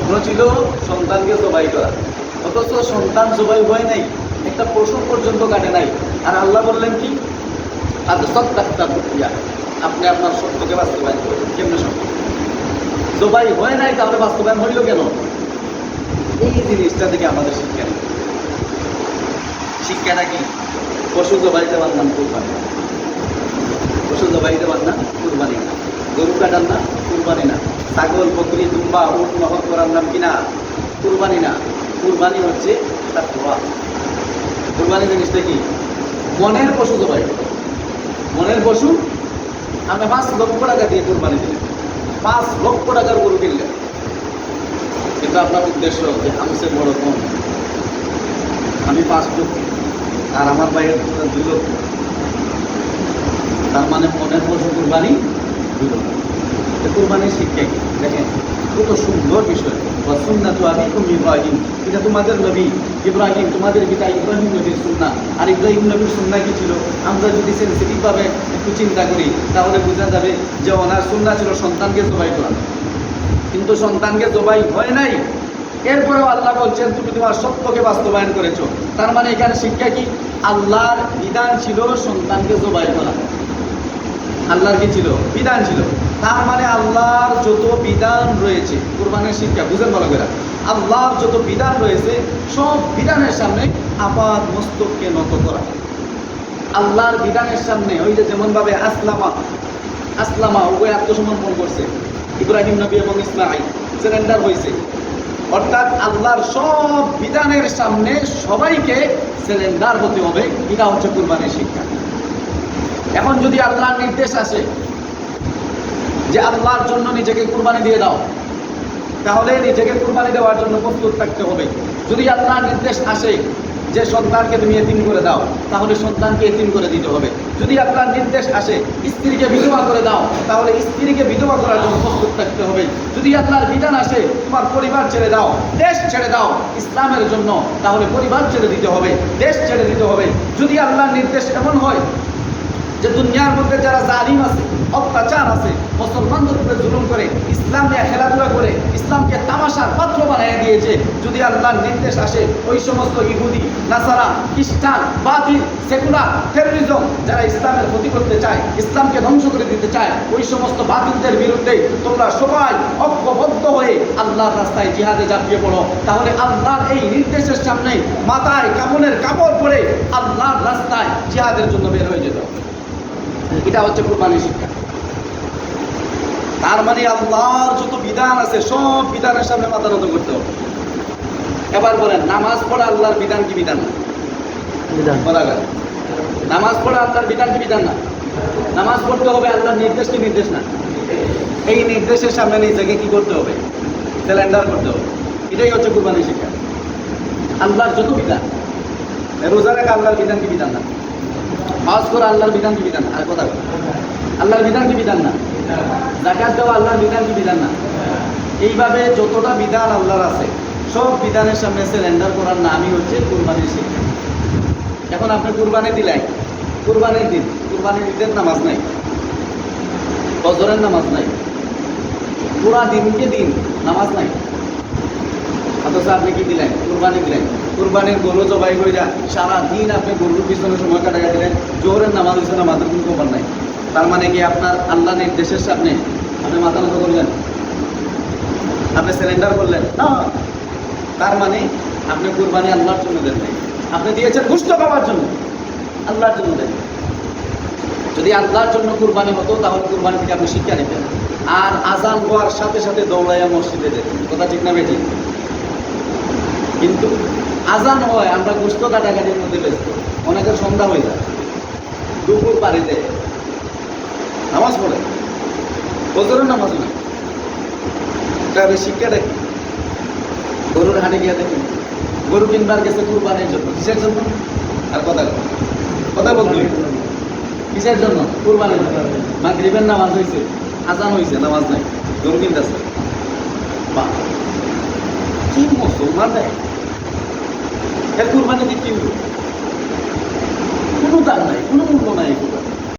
স্বপ্ন ছিল সন্তানকে জবাই করা, অথচ সন্তান জবাই হয় নাই, একটা প্রসব পর্যন্ত কাটে নাই। আর আল্লাহ বললেন কি, আর সত্যাত্তার প্রক্রিয়া, আপনি আপনার সত্যকে বাস্তবায়ন করবেন। কেমনে সত্য? জবাই হয় নাই, তাহলে বাস্তবায়ন হইল কেন? এই জিনিসটা থেকে আমাদের শিক্ষা নেই। শিক্ষাটা কি? পশু জবাই দেওয়ার নাম কুরবানি, পশু জবাই দেওয়ার নাম কুরবানি না, গরু কাটার নাম কুরবানি না, ছাগল বকরি দুম্বা উট নহর করার নাম কিনা কুরবানি না। কুরবানি হচ্ছে তাকওয়া। কুরবানি জিনিসটা কি? মনের পশু জবাই করা। মনের পশু আমি 5 লক্ষ টাকা দিয়ে কুরবানি দিলেন, 5 লক্ষ টাকার গরু কিনলেন, কিন্তু আপনার উদ্দেশ্য যে হামসের বড় কম, আমি 5 লক্ষ আর আমার ভাইয়ের 2 লক্ষ, তার মানে মনের পশু কুরবানি 2 লক্ষ। কুরবানির শিক্ষা কি? দেখেন কত সুন্দর বিষয়। সুন্নাতু আবিকুম ইব্রাহিম, এটা তোমাদের নবী ইব্রাহিম, তোমাদের পিতা ইব্রাহিম নবীর সুন্নাহ। আর ইব্রাহিম নবীর সুন্নাহ কি ছিল? আমরা যদি সেন্সিটিভভাবে একটু চিন্তা করি তাহলে বোঝা যাবে যে ওনার সুন্নাহ ছিল সন্তানকে জবাই করা, কিন্তু সন্তানকে জবাই হয় নাই। এরপরেও আল্লাহ বলছেন তুমি তোমার সত্যকে বাস্তবায়ন করেছো। তার মানে এখানে শিক্ষা কি? আল্লাহর বিধান ছিল সন্তানকে জবাই করা। আল্লাহর কি ছিল? বিধান ছিল। তার মানে আল্লাহর যত বিধান রয়েছে, কুরবানির শিক্ষা বুঝেন ভালো করে, আল্লাহর যত বিধান রয়েছে সব বিধানের সামনে আপাত মস্তককে নত করা। আল্লাহর বিধানের সামনে ওই যে যেমন ভাবে আসলামা উভয় আত্মসমর্পণ করছে ইব্রাহিম নবী এবং ইসমাঈল, সারেন্ডার হয়েছে। অর্থাৎ আল্লাহর সব বিধানের সামনে সবাইকে সারেন্ডার হতে হবে। এটা হচ্ছে কুরবানির শিক্ষা। এখন যদি আল্লাহর নির্দেশ আসে যে আল্লাহর জন্য নিজেকে কুরবানি দিয়ে দাও, তাহলে নিজেকে কুরবানি দেওয়ার জন্য প্রস্তুত থাকতে হবে। যদি আল্লাহর নির্দেশ আসে যে সন্তানকে তুমি এতিম করে দাও, তাহলে সন্তানকে এতিম করে দিতে হবে। যদি আল্লাহর নির্দেশ আসে স্ত্রীকে বিধবা করে দাও, তাহলে স্ত্রীকে বিধবা করার জন্য প্রস্তুত থাকতে হবে। যদি আল্লাহর বিধান আসে তোমার পরিবার ছেড়ে দাও, দেশ ছেড়ে দাও ইসলামের জন্য, তাহলে পরিবার ছেড়ে দিতে হবে, দেশ ছেড়ে দিতে হবে। যদি আল্লাহর নির্দেশ এমন হয় যে দুনিয়ার মধ্যে যারা জালিম আছে, অত্যাচার আছে, মুসলমানদের উপরে জুলুম করে, ইসলাম নিয়ে খেলাধুলা করে, ইসলামকে তামাশার পাত্র বানিয়ে দিয়েছে, যদি আল্লাহর নির্দেশ আসে ওই সমস্ত ইহুদি, নাসারা, খ্রিস্টান, বাতিল, সেকুলার, টেররিজম যারা ইসলামের ক্ষতি করতে চায়, ইসলামকে ধ্বংস করে দিতে চায়, ওই সমস্ত বাতিলদের বিরুদ্ধে তোমরা সবাই ঐক্যবদ্ধ হয়ে আল্লাহর রাস্তায় জিহাদে ঝাঁপিয়ে পড়ো, তাহলে আল্লাহর এই নির্দেশের সামনে মাথায় কাফনের কাপড় পরে আল্লাহর রাস্তায় জিহাদের জন্য বের হয়ে যেত। এটা হচ্ছে কুরবানির শিক্ষা। তার মানে আল্লাহর যত বিধান আছে সব বিধানের সামনে মাথা নত করতে হবে। এবার বলেন, নামাজ পড়া আল্লাহর বিধান কি বিধান না? বলা গেল নামাজ পড়া আল্লাহর বিধান কি বিধান না? নামাজ পড়তে হবে আল্লাহর নির্দেশ কি নির্দেশ না? এই নির্দেশের সামনে নিজেকে কি করতে হবে? স্যালেন্ডার করতে হবে। এটাই হচ্ছে কুরবানির শিক্ষা। আল্লাহর যত বিধান, রোজা রাখা আল্লাহর বিধান কি বিধান না? হজ করা আল্লাহর বিধান কি বিধান? আর কথা আল্লাহর বিধান কি বিধান না? যাকাত দেওয়া আল্লাহর বিধান কি বিধান না? এইভাবে যতটা বিধান আল্লাহর আছে সব বিধানের সামনে সারেন্ডার করার নামই হচ্ছে কুরবানির শিক্ষা। এখন আপনি কুরবানি দিলেন, কুরবানির দিন, কুরবানির ঈদের নামাজ নাই, ফজরের নামাজ নাই, পুরা দিনকে দিন নামাজ নাই, অথচ আপনি কি দিলেন? কুরবানি দিলেন। কুরবানির গরু জবাই কইরা সারাদিন আপনি গরুর পিছনে সময় কাটাকা দিলেন, জোহরের নামাজ হয়েছে, নামাজের কোনো খবর নাই। তার মানে কি আপনার আল্লাহ নির্দেশের সামনে আপনি মাথা নত করলেন? আপনি সারেন্ডার করলেন না। তার মানে আপনি কুরবানি আল্লাহর জন্য দেন নাই, আপনি দিয়েছেন গোশত খাওয়ার জন্য, আল্লাহর জন্য দেন। যদি আল্লাহর জন্য কুরবানি হতো তাহলে কুরবানি থেকে আপনি শিক্ষা নিতেন, আর আজান হওয়ার সাথে সাথে দৌড়াইয়া মসজিদে যেতেন। কথা ঠিক না বেঠিক? কিন্তু আজান হয়, আমরা গোশত কাটাকাটির মধ্যে ব্যস্ত, অনেকের সন্ধ্যা হয়ে যায়, দুপুর বাড়িতে নামাজ পড়ে, ফজরের নামাজ না। তাহলে শিক্ষাটা কি? গরুর হাটে গিয়ে দেখুন, গরু কিনবার গেছে কুরবানির জন্য, কিসের জন্য? আর কথা বলতে কিসের জন্য? কুরবানির জন্য। মাগরিবের নামাজ হয়েছে, আজান হয়েছে, নামাজ নাই, গরু কিনতেছে। বাহ, কি মুসলমান দেয়! এর কুরবানি দিয়ে কি হলো? কোনো দাম নাই, কোনো মূল্য নাই।